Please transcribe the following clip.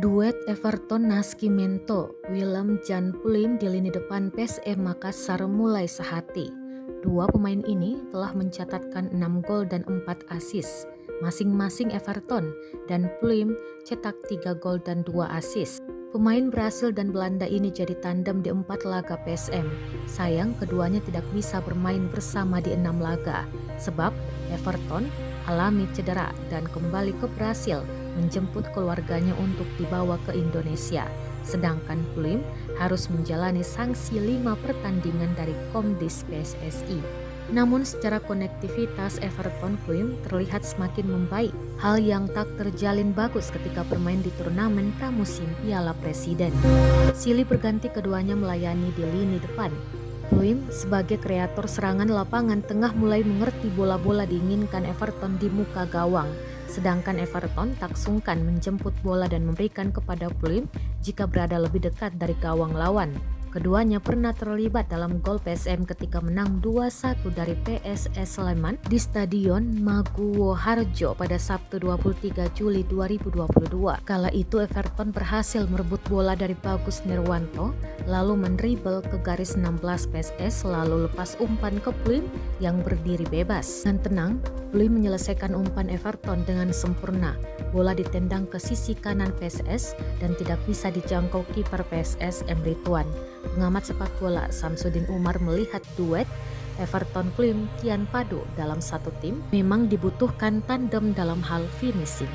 Duet Everton Nascimento, Willem Jan Pluim di lini depan PSM Makassar mulai sehati. Dua pemain ini telah mencatatkan 6 gol dan 4 assist. Masing-masing Everton dan Pluim cetak 3 gol dan 2 assist. Pemain Brasil dan Belanda ini jadi tandem di 4 laga PSM. Sayang keduanya tidak bisa bermain bersama di 6 laga, sebab Everton alami cedera dan kembali ke Brasil menjemput keluarganya untuk dibawa ke Indonesia. Sedangkan Pluim harus menjalani sanksi 5 pertandingan dari Komdis PSSI. Namun secara konektivitas Everton Pluim terlihat semakin membaik, hal yang tak terjalin bagus ketika bermain di turnamen pramusim Piala Presiden. Silih berganti keduanya melayani di lini depan. Pluim sebagai kreator serangan lapangan tengah mulai mengerti bola-bola diinginkan Everton di muka gawang. Sedangkan Everton tak sungkan menjemput bola dan memberikan kepada Pluim jika berada lebih dekat dari gawang lawan. Keduanya pernah terlibat dalam gol PSM ketika menang 2-1 dari PSS Sleman di Stadion Maguwo Harjo pada Sabtu 23 Juli 2022. Kala itu Everton berhasil merebut bola dari Bagus Nirwanto, lalu mendribel ke garis 16 PSS lalu lepas umpan ke Pluim yang berdiri bebas. Dengan tenang, Pluim menyelesaikan umpan Everton dengan sempurna. Bola ditendang ke sisi kanan PSS dan tidak bisa dijangkau kiper PSS Emre Tuan. Pengamat sepak bola Samsudin Umar melihat duet Everton Pluim kian padu dalam satu tim memang dibutuhkan tandem dalam hal finishing.